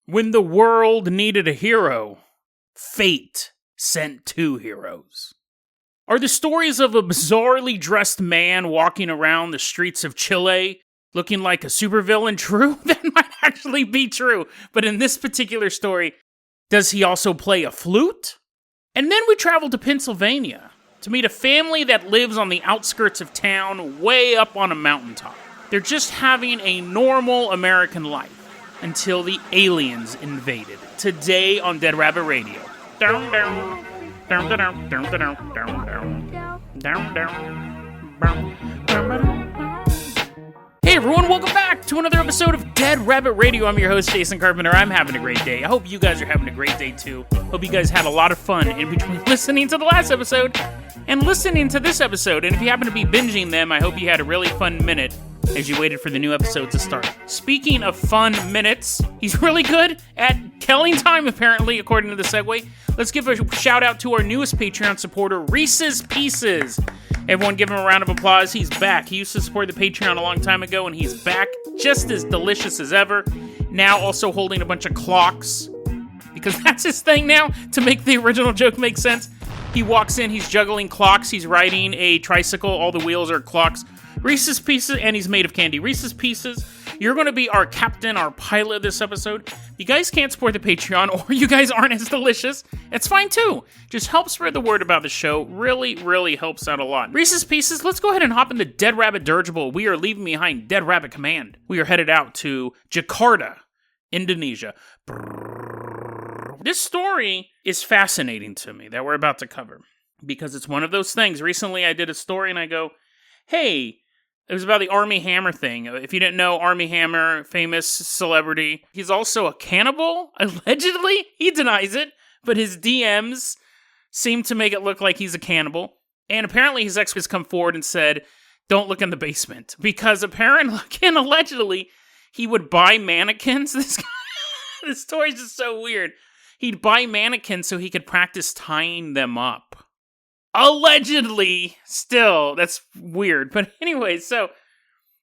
When the world needed a hero, fate sent two heroes. Are the stories of a bizarrely dressed man walking around the streets of Chile looking like a supervillain true? That might actually be true. But in this particular story, does he also play a flute? And then we travel to Pennsylvania to meet a family that lives on the outskirts of town, way up on a mountaintop. They're just having a normal American life until the aliens invaded. Today on Dead Rabbit Radio. Down, down. Down, down, down, down, down, down, down, down. Hey everyone, welcome back to another episode of Dead Rabbit Radio. I'm your host, Jason Carpenter. I'm having a great day. I hope you guys are having a great day too. Hope you guys had a lot of fun in between listening to the last episode and listening to this episode. And if you happen to be binging them, I hope you had a really fun minute as you waited for the new episode to start. Speaking of fun minutes, he's really good at killing time, apparently, according to the segue. Let's give a shout out to our newest Patreon supporter, Reese's Pieces. Everyone give him a round of applause. He's back. He used to support the Patreon a long time ago, and he's back just as delicious as ever. Now also holding a bunch of clocks, because that's his thing now, to make the original joke make sense. He walks in, he's juggling clocks, he's riding a tricycle, all the wheels are clocks. Reese's Pieces, and he's made of candy. Reese's Pieces, you're going to be our captain, our pilot this episode. You guys can't support the Patreon, or you guys aren't as delicious. It's fine too. Just help spread the word about the show. Really, really helps out a lot. Reese's Pieces, let's go ahead and hop in the Dead Rabbit dirigible. We are leaving behind Dead Rabbit Command. We are headed out to Jakarta, Indonesia. This story is fascinating to me that we're about to cover, because it's one of those things. Recently I did a story and I go, hey, it was about the Armie Hammer thing. If you didn't know, Armie Hammer, famous celebrity. He's also a cannibal, allegedly. He denies it, but his DMs seem to make it look like he's a cannibal. And apparently his ex has come forward and said, don't look in the basement. Because apparently, again, allegedly, he would buy mannequins. This story's just so weird. He'd buy mannequins so he could practice tying them up. Allegedly, still, that's weird. But anyway,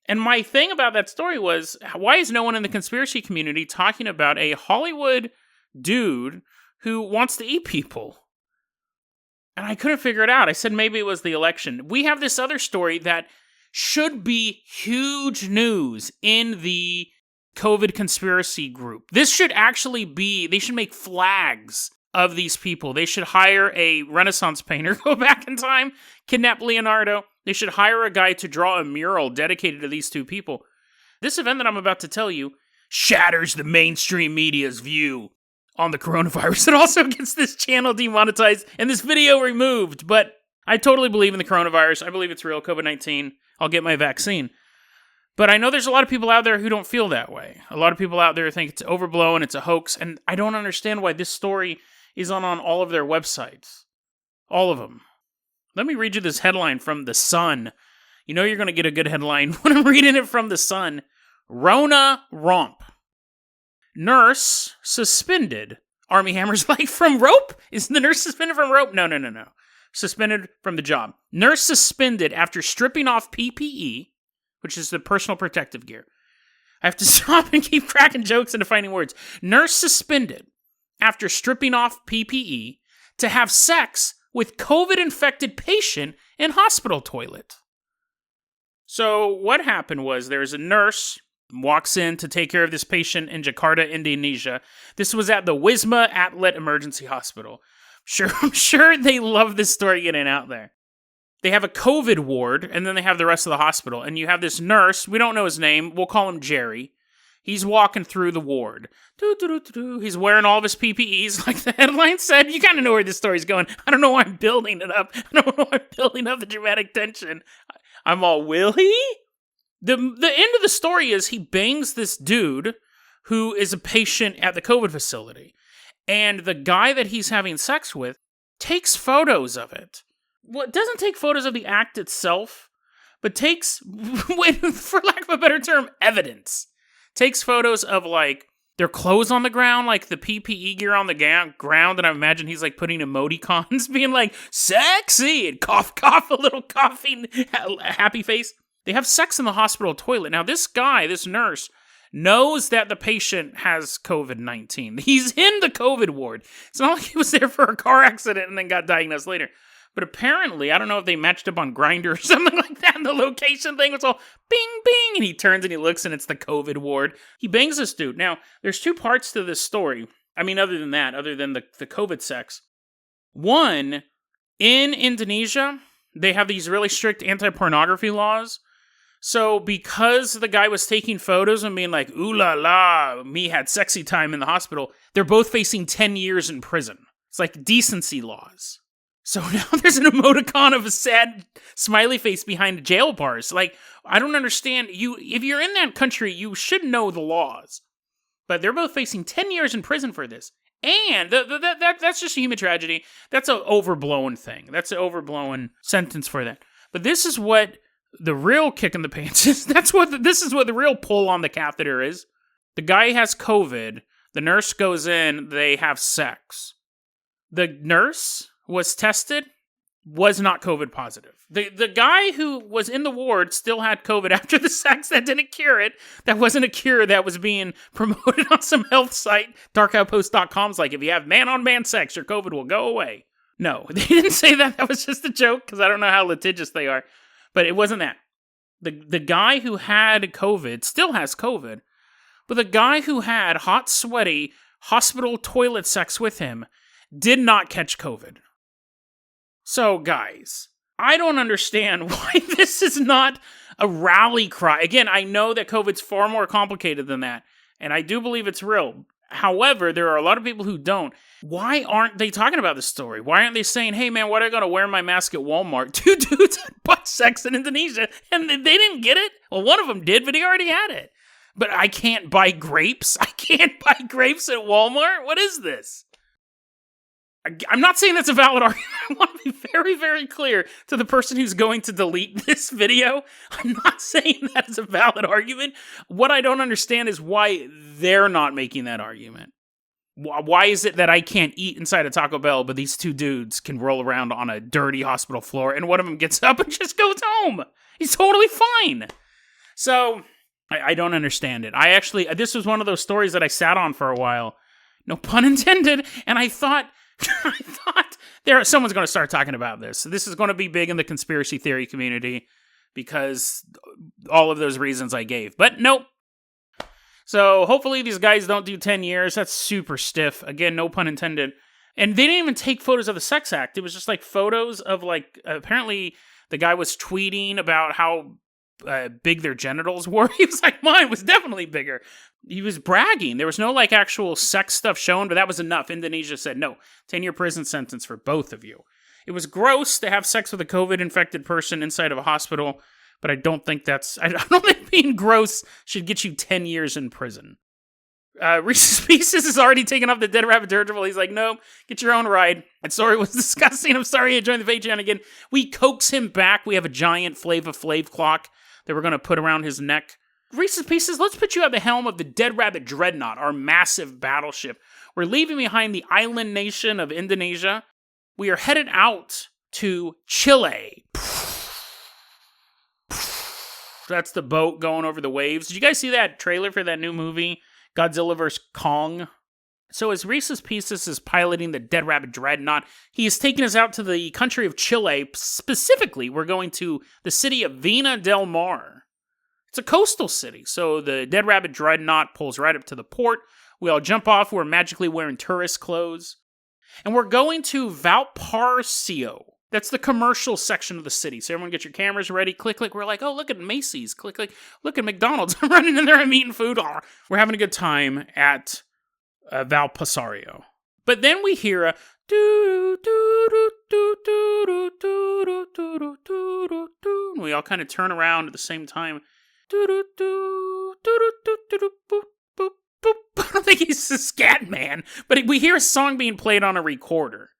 and my thing about that story was, why is no one in the conspiracy community talking about a Hollywood dude who wants to eat people? And I couldn't figure it out. I said maybe it was the election. We have this other story that should be huge news in the COVID conspiracy group. This should actually be, they should make flags of these people. They should hire a Renaissance painter, go back in time, kidnap Leonardo. They should hire a guy to draw a mural dedicated to these two people. This event that I'm about to tell you shatters the mainstream media's view on the coronavirus. It also gets this channel demonetized and this video removed. But I totally believe in the coronavirus. I believe it's real, COVID-19. I'll get my vaccine. But I know there's a lot of people out there who don't feel that way. A lot of people out there think it's overblown, it's a hoax, and I don't understand why this story is on all of their websites. All of them. Let me read you this headline from The Sun. You know you're going to get a good headline when I'm reading it from The Sun. Rona Romp. Nurse suspended. Armie Hammer's like, from rope? Is the nurse suspended from rope? No. Suspended from the job. Nurse suspended after stripping off PPE, which is the personal protective gear. I have to stop and keep cracking jokes and defining words. Nurse suspended after stripping off PPE to have sex with COVID-infected patient in hospital toilet. So what happened was there's a nurse walks in to take care of this patient in Jakarta, Indonesia. This was at the Wisma Atlet Emergency Hospital. I'm sure they love this story getting out there. They have a COVID ward, and then they have the rest of the hospital. And you have this nurse, we don't know his name, we'll call him Jerry. He's walking through the ward. He's wearing all of his PPEs, like the headline said. You kind of know where this story's going. I don't know why I'm building it up. I don't know why I'm building up the dramatic tension. I'm all, will he? The end of the story is he bangs this dude who is a patient at the COVID facility. And the guy that he's having sex with takes photos of it. Well, it doesn't take photos of the act itself, but takes, for lack of a better term, evidence. Takes photos of, like, their clothes on the ground, like the PPE gear on the ground, and I imagine he's, like, putting emoticons, being like, sexy, and cough, a little coughing, happy face. They have sex in the hospital toilet. Now, this guy, this nurse, knows that the patient has COVID-19. He's in the COVID ward. It's not like he was there for a car accident and then got diagnosed later. But apparently, I don't know if they matched up on Grindr or something like that, and the location thing was all bing, bing, and he turns and he looks and it's the COVID ward. He bangs this dude. Now, there's two parts to this story. I mean, other than the COVID sex. One, in Indonesia, they have these really strict anti-pornography laws. So because the guy was taking photos and being like, ooh la la, me had sexy time in the hospital, they're both facing 10 years in prison. It's like decency laws. So now there's an emoticon of a sad smiley face behind jail bars. Like, I don't understand. If you're in that country, you should know the laws. But they're both facing 10 years in prison for this. And that's just a human tragedy. That's an overblown thing. That's an overblown sentence for that. But this is what the real kick in the pants is. This is what the real pull on the catheter is. The guy has COVID. The nurse goes in. They have sex. The nurse was tested, was not COVID positive. The guy who was in the ward still had COVID after the sex. That didn't cure it. That wasn't a cure that was being promoted on some health site. Darkoutpost.com's like, if you have man-on-man sex, your COVID will go away. No, they didn't say that. That was just a joke, because I don't know how litigious they are. But it wasn't that. The guy who had COVID still has COVID. But the guy who had hot, sweaty, hospital toilet sex with him did not catch COVID. So, guys, I don't understand why this is not a rally cry. Again, I know that COVID's far more complicated than that, and I do believe it's real. However, there are a lot of people who don't. Why aren't they talking about this story? Why aren't they saying, hey, man, why do I gotta wear my mask at Walmart? Two dudes had butt sex in Indonesia, and they didn't get it? Well, one of them did, but he already had it. But I can't buy grapes? I can't buy grapes at Walmart? What is this? I'm not saying that's a valid argument. I want to be very, very clear to the person who's going to delete this video. I'm not saying that's a valid argument. What I don't understand is why they're not making that argument. Why is it that I can't eat inside a Taco Bell, but these two dudes can roll around on a dirty hospital floor, and one of them gets up and just goes home? He's totally fine. So, I don't understand it. This was one of those stories that I sat on for a while. No pun intended. And I thought someone's going to start talking about this. This is going to be big in the conspiracy theory community because all of those reasons I gave. But nope. So hopefully these guys don't do 10 years. That's super stiff. Again, no pun intended. And they didn't even take photos of the sex act. It was just like photos of apparently the guy was tweeting about how big their genitals were. He was like, mine was definitely bigger. He was bragging. There was no actual sex stuff shown, but that was enough. Indonesia said, no, 10-year prison sentence for both of you. It was gross to have sex with a COVID-infected person inside of a hospital, but I don't think being gross should get you 10 years in prison. Reese's Pieces is already taken off the Dead Rabbit Dirigible. He's like, nope, get your own ride. That story was disgusting. I'm sorry I joined the Patreon again. We coax him back. We have a giant Flava Flav clock that we're going to put around his neck. Reese's Pieces, let's put you at the helm of the Dead Rabbit Dreadnought, our massive battleship. We're leaving behind the island nation of Indonesia. We are headed out to Chile. That's the boat going over the waves. Did you guys see that trailer for that new movie, Godzilla vs. Kong? So as Reese's Pieces is piloting the Dead Rabbit Dreadnought, he is taking us out to the country of Chile. Specifically, we're going to the city of Vina del Mar. It's a coastal city, so the Dead Rabbit Dreadnought pulls right up to the port. We all jump off. We're magically wearing tourist clothes. And we're going to Valparaiso. That's the commercial section of the city. So everyone get your cameras ready. Click, click. We're like, oh, look at Macy's. Click, click. Look at McDonald's. I'm running in there. I'm eating food. We're having a good time at Valparaiso. But then we hear a do do do do do do do do do do, and we all kind of turn around at the same time. Do do do do do do do boop boop boop. I don't think he's a scat man, but we hear a song being played on a recorder.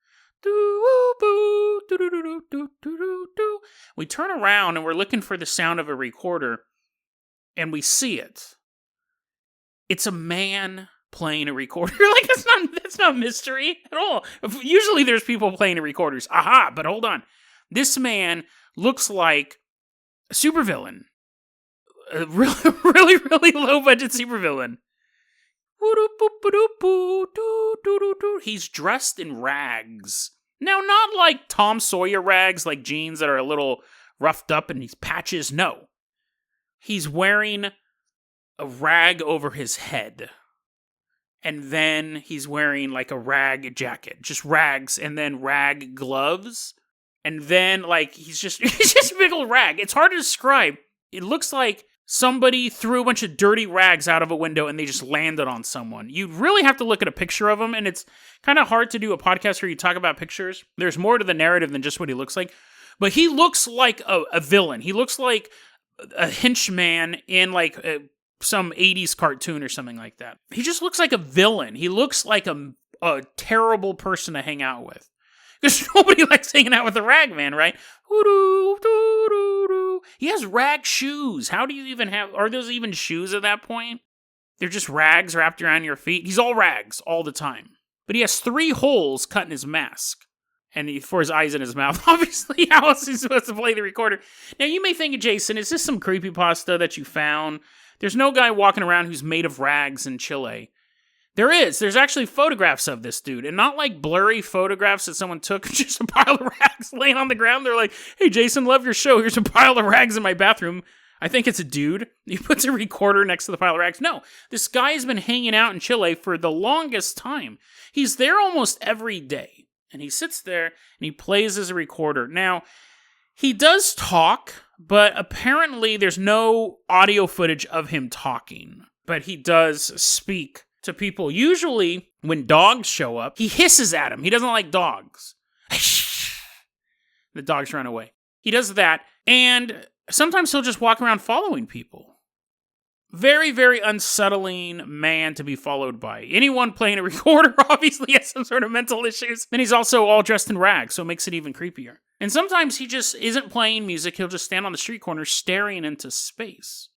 Do boo do do do do do do do. We turn around and we're looking for the sound of a recorder, and we see it. It's a man playing a recorder. Like, that's not mystery at all. Usually there's people playing recorders. Aha, but hold on. This man looks like a supervillain. a really, really, really low budget supervillain. He's dressed in rags. Now, not like Tom Sawyer rags, like jeans that are a little roughed up and these patches. No. He's wearing a rag over his head. And then he's wearing like a rag jacket. Just rags and then rag gloves. And then like he's just a big old rag. It's hard to describe. It looks like somebody threw a bunch of dirty rags out of a window and they just landed on someone. You really have to look at a picture of him, and it's kind of hard to do a podcast where you talk about pictures. There's more to the narrative than just what he looks like. But he looks like a villain. He looks like a henchman in like some 80s cartoon or something like that. He just looks like a villain. He looks like a terrible person to hang out with. Because nobody likes hanging out with a rag man, right? He has rag shoes. How do you even have... Are those even shoes at that point? They're just rags wrapped around your feet. He's all rags all the time. But he has 3 holes cut in his mask. And for his eyes and his mouth. Obviously, how else is he supposed to play the recorder? Now, you may think, Jason, is this some creepypasta that you found? There's no guy walking around who's made of rags in Chile. There is. There's actually photographs of this dude. And not like blurry photographs that someone took, just a pile of rags laying on the ground. They're like, hey, Jason, love your show. Here's a pile of rags in my bathroom. I think it's a dude. He puts a recorder next to the pile of rags. No, this guy has been hanging out in Chile for the longest time. He's there almost every day. And he sits there and he plays as a recorder. Now, he does talk, but apparently there's no audio footage of him talking. But he does speak to people. Usually, when dogs show up, he hisses at them. He doesn't like dogs. The dogs run away. He does that, and sometimes he'll just walk around following people. Very, very unsettling man to be followed by. Anyone playing a recorder obviously has some sort of mental issues. And he's also all dressed in rags, so it makes it even creepier. And sometimes he just isn't playing music. He'll just stand on the street corner staring into space.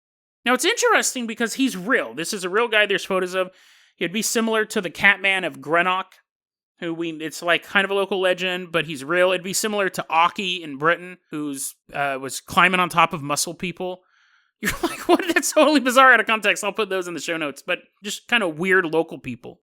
Now, it's interesting because he's real. This is a real guy there's photos of. He'd be similar to the Catman of Greenock, it's like kind of a local legend, but he's real. It'd be similar to Aki in Britain, who's was climbing on top of muscle people. You're like, what? That's totally bizarre out of context. I'll put those in the show notes, but just kind of weird local people.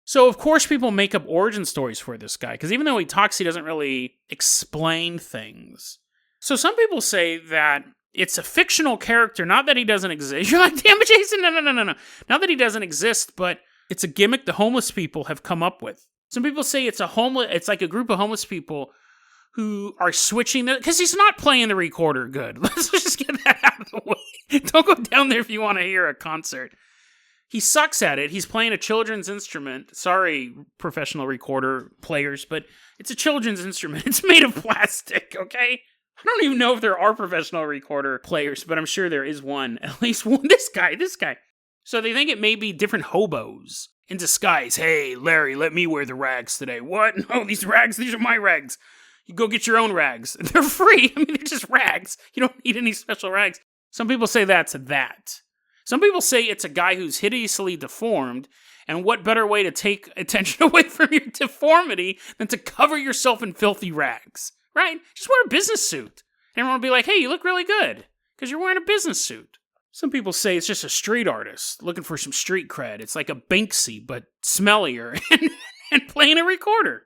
So, of course, people make up origin stories for this guy, because even though he talks, he doesn't really explain things. So some people say that it's a fictional character, not that he doesn't exist. You're like, damn it, Jason, no. Not that he doesn't exist, but it's a gimmick the homeless people have come up with. Some people say it's like a group of homeless people who are switching because he's not playing the recorder good. Let's just get that out of the way. Don't go down there if you want to hear a concert. He sucks at it. He's playing a children's instrument. Sorry, professional recorder players, but it's a children's instrument. It's made of plastic, okay? I don't even know if there are professional recorder players, but I'm sure there is one. At least one. This guy. So they think it may be different hobos in disguise. Hey, Larry, let me wear the rags today. What? No, these are my rags. You go get your own rags. They're free. I mean, they're just rags. You don't need any special rags. Some people say that's that. Some people say it's a guy who's hideously deformed, and what better way to take attention away from your deformity than to cover yourself in filthy rags? Right? Just wear a business suit. And everyone will be like, hey, you look really good. Because you're wearing a business suit. Some people say it's just a street artist looking for some street cred. It's like a Banksy, but smellier and playing a recorder.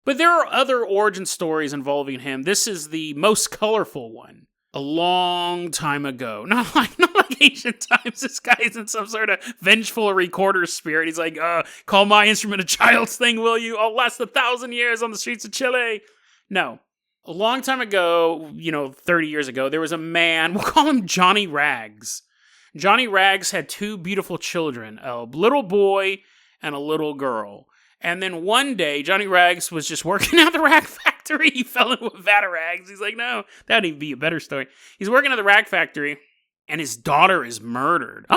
But there are other origin stories involving him. This is the most colorful one. A long time ago. Not like ancient times. This guy is in some sort of vengeful recorder spirit. He's like, call my instrument a child's thing, will you? I'll last 1,000 years on the streets of Chile. No. A long time ago, 30 years ago, there was a man, we'll call him Johnny Rags. Johnny Rags had 2 beautiful children, a little boy and a little girl. And then one day, Johnny Rags was just working at the rag factory. He fell into a vat of rags. He's like, no, that'd even be a better story. He's working at the rag factory, and his daughter is murdered.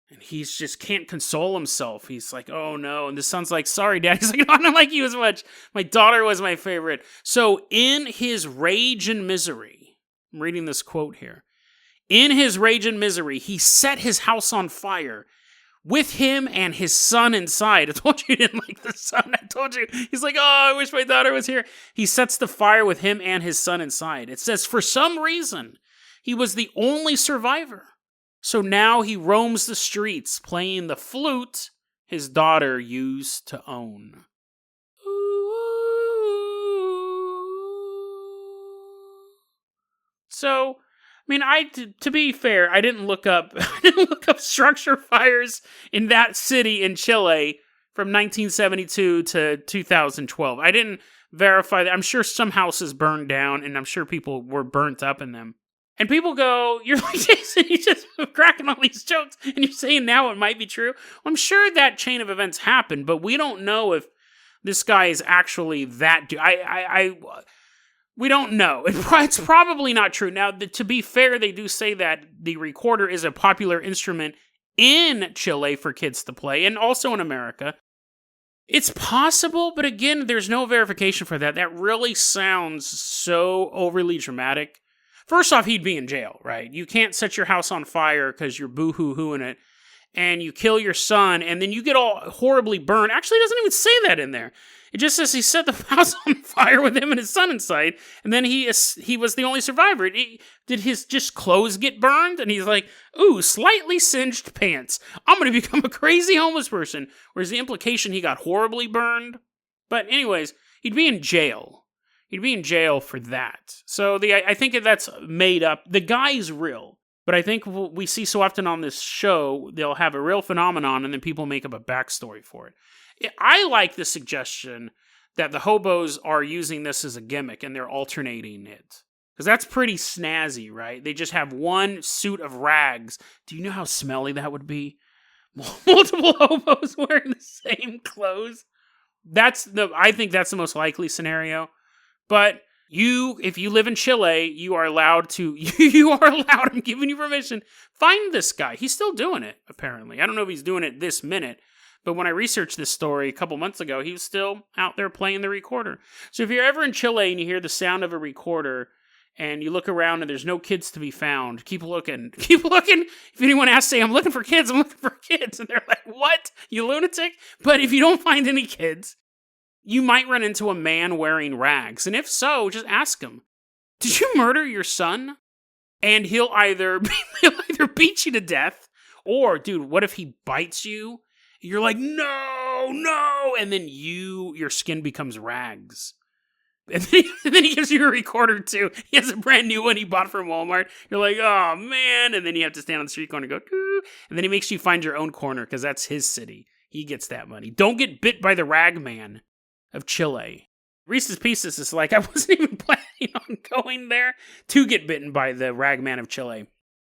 And he just can't console himself. He's like, oh no. And the son's like, sorry, Dad. He's like, no, I don't like you as much. My daughter was my favorite. So in his rage and misery, I'm reading this quote here. In his rage and misery, he set his house on fire with him and his son inside. I told you he didn't like the son. I told you. He's like, oh, I wish my daughter was here. He sets the fire with him and his son inside. It says, for some reason, He was the only survivor. So now he roams the streets playing the flute his daughter used to own. So, to be fair, I didn't look up structure fires in that city in Chile from 1972 to 2012. I didn't verify that. I'm sure some houses burned down, and I'm sure people were burnt up in them. And people go, you're like, Jason, you just cracking all these jokes, and you're saying now it might be true. Well, I'm sure that chain of events happened, but we don't know if this guy is actually that dude. We don't know. It's probably not true. Now, to be fair, they do say that the recorder is a popular instrument in Chile for kids to play, and also in America. It's possible, but again, there's no verification for that. That really sounds so overly dramatic. First off, he'd be in jail, right? You can't set your house on fire because you're boo-hoo-hooing it, and you kill your son, and then you get all horribly burned. Actually, it doesn't even say that in there. It just says he set the house on fire with him and his son inside, and then he was the only survivor. Did his just clothes get burned? And he's like, ooh, slightly singed pants. I'm going to become a crazy homeless person. Whereas the implication he got horribly burned? But anyways, he'd be in jail. He'd be in jail for that. So I think that's made up. The guy's real. But I think what we see so often on this show, they'll have a real phenomenon and then people make up a backstory for it. I like the suggestion that the hobos are using this as a gimmick and they're alternating it. Because that's pretty snazzy, right? They just have one suit of rags. Do you know how smelly that would be? Multiple hobos wearing the same clothes. I think that's the most likely scenario. But if you live in Chile, you are allowed, I'm giving you permission, find this guy. He's still doing it, apparently. I don't know if he's doing it this minute, but when I researched this story a couple months ago, he was still out there playing the recorder. So if you're ever in Chile and you hear the sound of a recorder, and you look around and there's no kids to be found, keep looking. Keep looking. If anyone asks, say, I'm looking for kids. And they're like, what? You lunatic? But if you don't find any kids, you might run into a man wearing rags. And if so, just ask him, did you murder your son? And he'll either beat you to death, or, dude, what if he bites you? You're like, no, and then your skin becomes rags. And then he gives you a recorder too. He has a brand new one he bought from Walmart. You're like, oh man. And then you have to stand on the street corner and go, doo. And then he makes you find your own corner because that's his city. He gets that money. Don't get bit by the rag man of Chile. Reese's Pieces is like, I wasn't even planning on going there to get bitten by the rag man of Chile.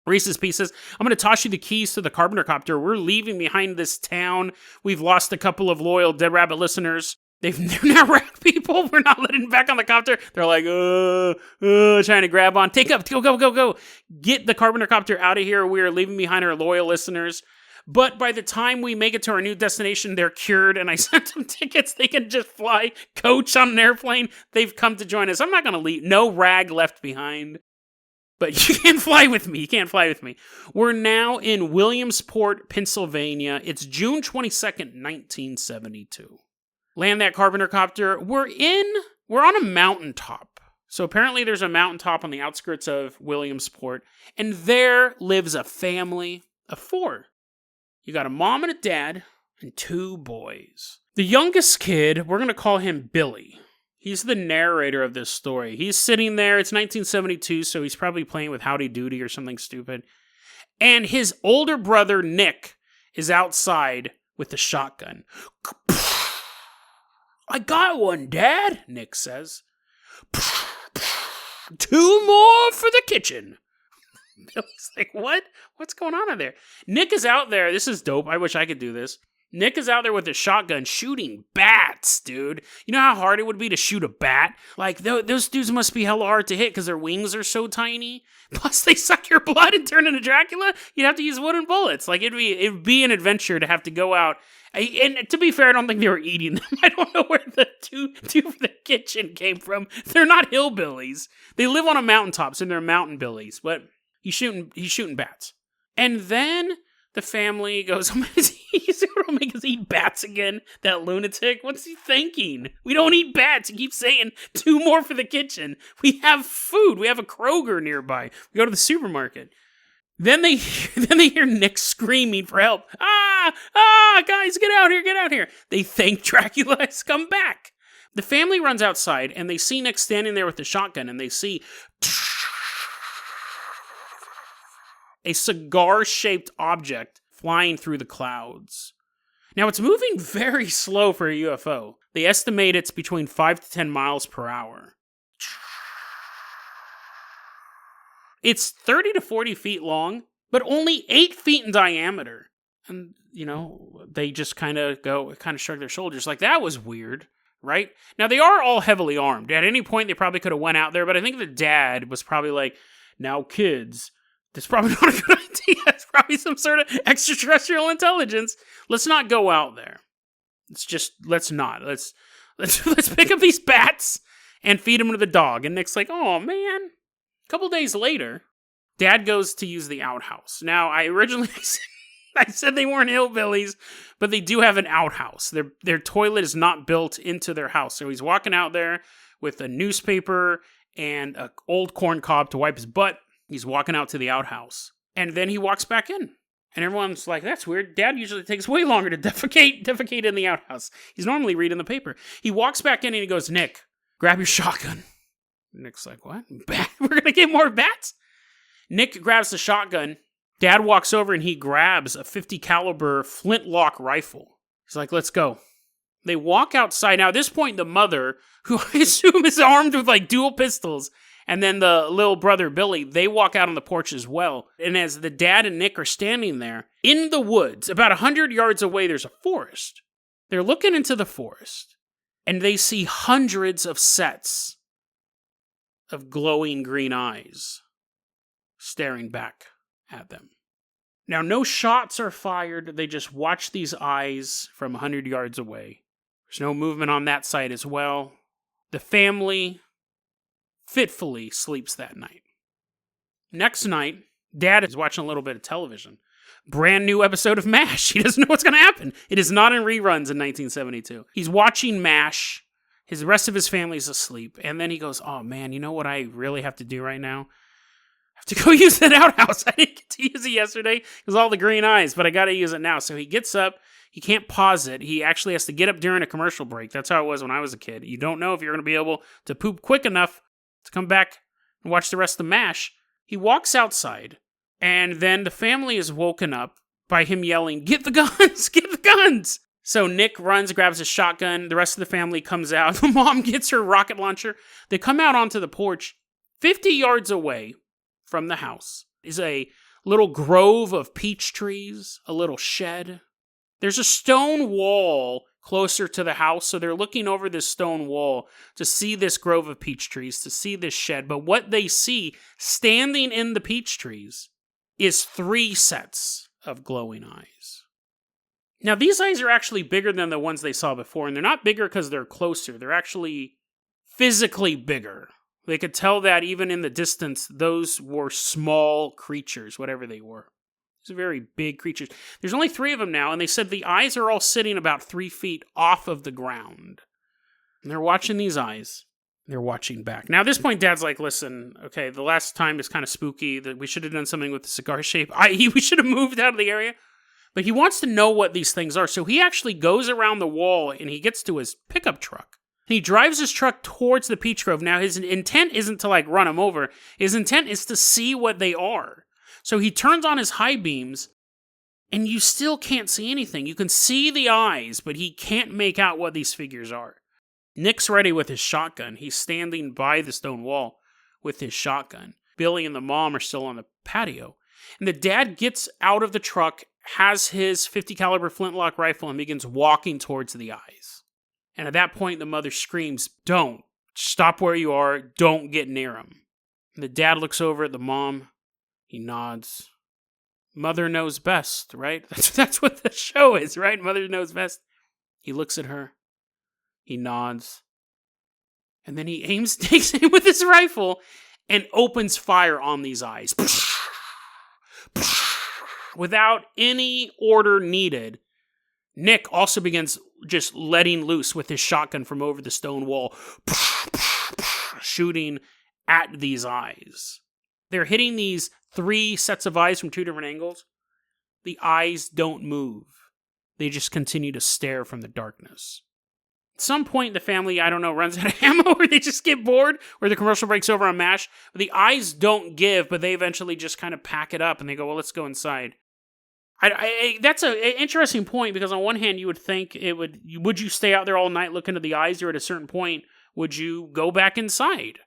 Reese's Pieces, I'm going to toss you the keys to the Carpenter copter. We're leaving behind this town. We've lost a couple of loyal Dead Rabbit listeners. They're now rag people. We're not letting them back on the copter. They're like, trying to grab on. Take up, go. Get the Carpenter copter out of here. We are leaving behind our loyal listeners. But by the time we make it to our new destination, they're cured, and I sent them tickets. They can just fly coach on an airplane. They've come to join us. I'm not going to leave. No rag left behind. But you can't fly with me. We're now in Williamsport, Pennsylvania. It's June 22nd, 1972. Land that Carpenter copter. We're on a mountaintop. So apparently there's a mountaintop on the outskirts of Williamsport, and there lives a family of 4. You got a mom and a dad and 2 boys. The youngest kid, we're going to call him Billy. He's the narrator of this story. He's sitting there. It's 1972, so he's probably playing with Howdy Doody or something stupid. And his older brother, Nick, is outside with a shotgun. I got one, Dad, Nick says. 2 more for the kitchen. Billy's like, what? What's going on there? Nick is out there. This is dope. I wish I could do this. Nick is out there with a shotgun shooting bats, dude. You know how hard it would be to shoot a bat? Like, those dudes must be hella hard to hit because their wings are so tiny. Plus, they suck your blood and turn into Dracula. You'd have to use wooden bullets. Like, it'd be an adventure to have to go out. And to be fair, I don't think they were eating them. I don't know where the two for the kitchen came from. They're not hillbillies. They live on a mountaintop, so they're mountain billies. But he's shooting bats. And then The family goes, he's going to make us eat bats again? That lunatic? What's he thinking? We don't eat bats. He keeps saying 2 more for the kitchen. We have food. We have a Kroger nearby. We go to the supermarket. Then they hear Nick screaming for help. Guys, get out here, get out here. They think Dracula has come back. The family runs outside, and they see Nick standing there with the shotgun, and they see a cigar-shaped object flying through the clouds. Now, it's moving very slow for a UFO. They estimate it's between 5 to 10 miles per hour. It's 30 to 40 feet long, but only 8 feet in diameter. And, they just kind of shrug their shoulders like, that was weird, right? Now, they are all heavily armed. At any point, they probably could have went out there, but I think the dad was probably like, now, kids, that's probably not a good idea. It's probably some sort of extraterrestrial intelligence. Let's not go out there. Let's not. Let's pick up these bats and feed them to the dog. And Nick's like, oh, man. A couple days later, Dad goes to use the outhouse. Now, I originally said they weren't hillbillies, but they do have an outhouse. Their toilet is not built into their house. So he's walking out there with a newspaper and an old corn cob to wipe his butt. He's walking out to the outhouse. And then he walks back in. And everyone's like, that's weird. Dad usually takes way longer to defecate in the outhouse. He's normally reading the paper. He walks back in and he goes, Nick, grab your shotgun. Nick's like, what? We're going to get more bats? Nick grabs the shotgun. Dad walks over and he grabs a 50 caliber flintlock rifle. He's like, let's go. They walk outside. Now, at this point, the mother, who I assume is armed with like dual pistols, and then the little brother, Billy, they walk out on the porch as well. And as the dad and Nick are standing there, in the woods, about 100 yards away, there's a forest. They're looking into the forest, and they see hundreds of sets of glowing green eyes staring back at them. Now, no shots are fired. They just watch these eyes from 100 yards away. There's no movement on that side as well. The family fitfully sleeps that night. Next night, Dad is watching a little bit of television. Brand new episode of MASH. He doesn't know what's going to happen. It is not in reruns in 1972. He's watching MASH. The rest of his family's asleep. And then he goes, oh man, you know what I really have to do right now? I have to go use that outhouse. I didn't get to use it yesterday because all the green eyes, but I got to use it now. So he gets up. He can't pause it. He actually has to get up during a commercial break. That's how it was when I was a kid. You don't know if you're going to be able to poop quick enough to come back and watch the rest of MASH. He walks outside, and then the family is woken up by him yelling, get the guns, get the guns. So Nick runs, grabs a shotgun. The rest of the family comes out. The mom gets her rocket launcher. They come out onto the porch. 50 yards away from the house is a little grove of peach trees, a little shed. There's a stone wall closer to the house, so they're looking over this stone wall to see this grove of peach trees, to see this shed. But what they see standing in the peach trees is 3 sets of glowing eyes. Now, these eyes are actually bigger than the ones they saw before, and they're not bigger because they're closer. They're actually physically bigger. They could tell that even in the distance, those were small creatures, whatever they were. These are very big creatures. There's only 3 of them now, and they said the eyes are all sitting about 3 feet off of the ground. And they're watching these eyes. They're watching back. Now, at this point, Dad's like, listen, okay, the last time is kind of spooky. That we should have done something with the cigar shape, i.e. we should have moved out of the area. But he wants to know what these things are, so he actually goes around the wall, and he gets to his pickup truck. And he drives his truck towards the peach grove. Now, his intent isn't to, run them over. His intent is to see what they are. So he turns on his high beams, and you still can't see anything. You can see the eyes, but he can't make out what these figures are. Nick's ready with his shotgun. He's standing by the stone wall with his shotgun. Billy and the mom are still on the patio. And the dad gets out of the truck, has his 50 caliber flintlock rifle, and begins walking towards the eyes. And at that point, the mother screams, don't. Stop where you are. Don't get near him. And the dad looks over at the mom. He nods. Mother knows best, right? That's what the show is, right? Mother knows best. He looks at her. He nods. And then he takes aim with his rifle and opens fire on these eyes. Without any order needed, Nick also begins just letting loose with his shotgun from over the stone wall, shooting at these eyes. They're hitting these 3 sets of eyes from 2 different angles. The eyes don't move. They just continue to stare from the darkness. At some point, the family, I don't know, runs out of ammo, or they just get bored, or the commercial breaks over on MASH. But the eyes don't give, but they eventually just kind of pack it up, and they go, well, let's go inside. That's an interesting point, because on one hand, you would think would you stay out there all night looking at the eyes, or at a certain point, would you go back inside?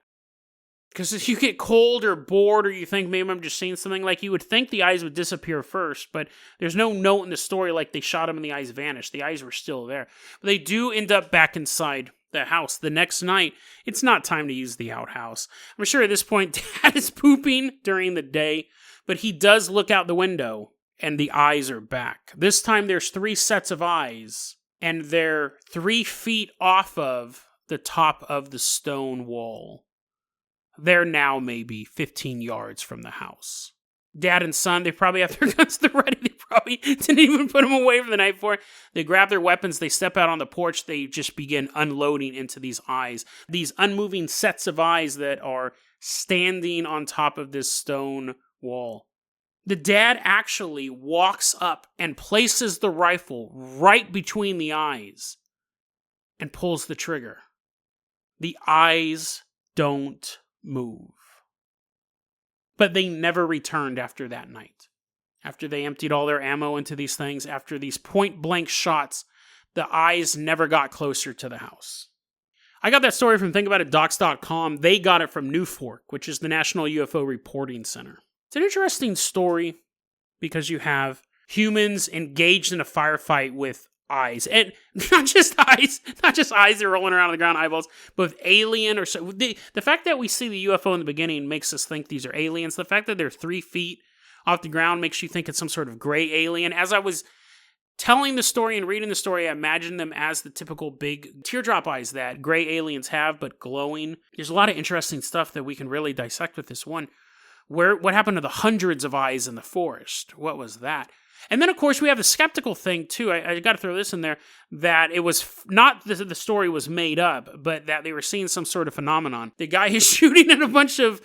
Because if you get cold or bored, or you think maybe I'm just seeing something, like you would think the eyes would disappear first, but there's no note in the story like they shot him and the eyes vanished. The eyes were still there. But they do end up back inside the house. The next night, it's not time to use the outhouse. I'm sure at this point, Dad is pooping during the day, but he does look out the window, and the eyes are back. This time, there's 3 sets of eyes, and they're 3 feet off of the top of the stone wall. They're now maybe 15 yards from the house. Dad and son, they probably have their guns to the ready. They probably didn't even put them away for the night before. They grab their weapons, they step out on the porch, they just begin unloading into these eyes. These unmoving sets of eyes that are standing on top of this stone wall. The dad actually walks up and places the rifle right between the eyes and pulls the trigger. The eyes don't move. But they never returned after that night. After they emptied all their ammo into these things, after these point-blank shots, the eyes never got closer to the house. I got that story from ThinkAboutItDocs.com. They got it from NUFORC, which is the National UFO Reporting Center. It's an interesting story because you have humans engaged in a firefight with eyes, and not just eyes that are rolling around on the ground, eyeballs, but with alien or so. The fact that we see the UFO in the beginning makes us think these are aliens. The fact that they're 3 feet off the ground makes you think it's some sort of gray alien. As I was telling the story and reading the story, I imagined them as the typical big teardrop eyes that gray aliens have, but glowing. There's a lot of interesting stuff that we can really dissect with this one. What happened to the hundreds of eyes in the forest? What was that? And then, of course, we have the skeptical thing, too. I got to throw this in there, that it was not that the story was made up, but that they were seeing some sort of phenomenon. The guy is shooting at a bunch of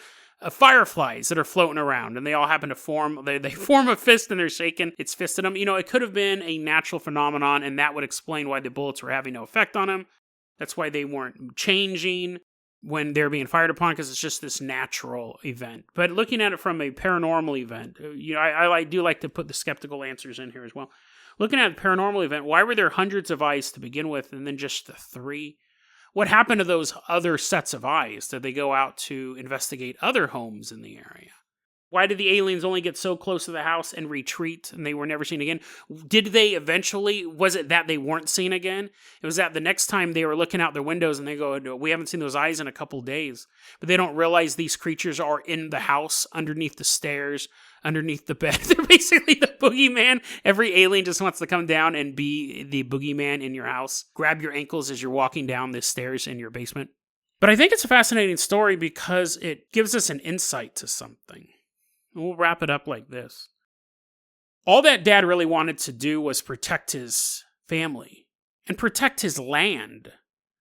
fireflies that are floating around, and they all happen to form, they form a fist, and they're shaking. It's fisted them. You know, it could have been a natural phenomenon, and that would explain why the bullets were having no effect on him. That's why they weren't changing when they're being fired upon, because it's just this natural event. But looking at it from a paranormal event, you know, I do like to put the skeptical answers in here as well. Looking at a paranormal event, why were there hundreds of eyes to begin with, and then just the 3? What happened to those other sets of eyes? Did they go out to investigate other homes in the area? Why did the aliens only get so close to the house and retreat, and they were never seen again? Did they eventually, was it that they weren't seen again? It was that the next time they were looking out their windows and they go, we haven't seen those eyes in a couple days. But they don't realize these creatures are in the house, underneath the stairs, underneath the bed. They're basically the boogeyman. Every alien just wants to come down and be the boogeyman in your house. Grab your ankles as you're walking down the stairs in your basement. But I think it's a fascinating story because it gives us an insight to something. We'll wrap it up like this. All that Dad really wanted to do was protect his family and protect his land.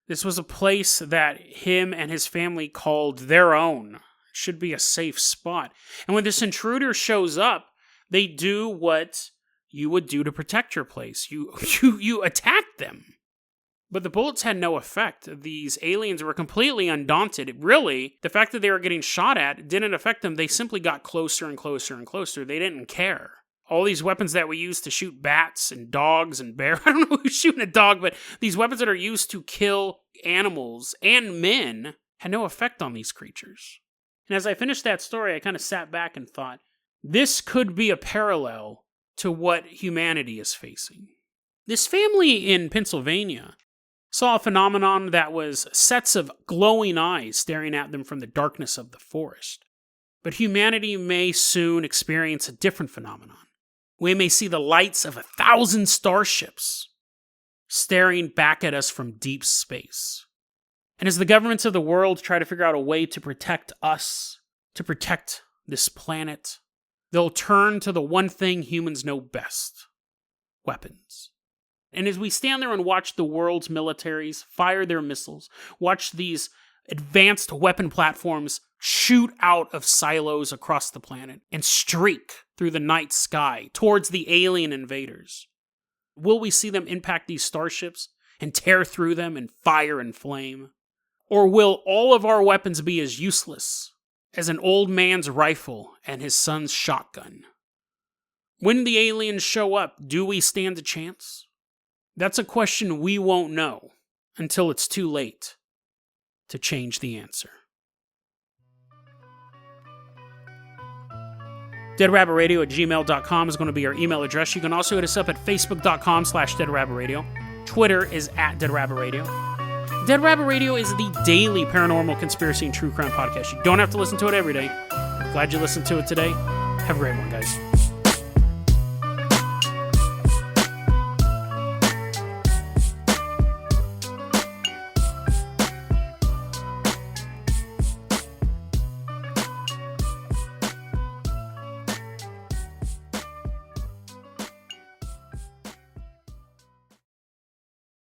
This was a place that him and his family called their own. It should be a safe spot. And when this intruder shows up, they do what you would do to protect your place. You attack them. But the bullets had no effect. These aliens were completely undaunted. Really, the fact that they were getting shot at didn't affect them. They simply got closer and closer and closer. They didn't care. All these weapons that we use to shoot bats and dogs and bears. I don't know who's shooting a dog, but these weapons that are used to kill animals and men had no effect on these creatures. And as I finished that story, I kind of sat back and thought, this could be a parallel to what humanity is facing. This family in Pennsylvania saw a phenomenon that was sets of glowing eyes staring at them from the darkness of the forest. But humanity may soon experience a different phenomenon. We may see the lights of 1,000 starships staring back at us from deep space. And as the governments of the world try to figure out a way to protect us, to protect this planet, they'll turn to the one thing humans know best: weapons. And as we stand there and watch the world's militaries fire their missiles, watch these advanced weapon platforms shoot out of silos across the planet and streak through the night sky towards the alien invaders, will we see them impact these starships and tear through them in fire and flame? Or will all of our weapons be as useless as an old man's rifle and his son's shotgun? When the aliens show up, do we stand a chance? That's a question we won't know until it's too late to change the answer. deadrabbitradio@gmail.com is going to be our email address. You can also hit us up at facebook.com/deadrabbitradio. Twitter is @deadrabbitradio. Dead Rabbit Radio is the daily paranormal conspiracy and true crime podcast. You don't have to listen to it every day. I'm glad you listened to it today. Have a great one, guys.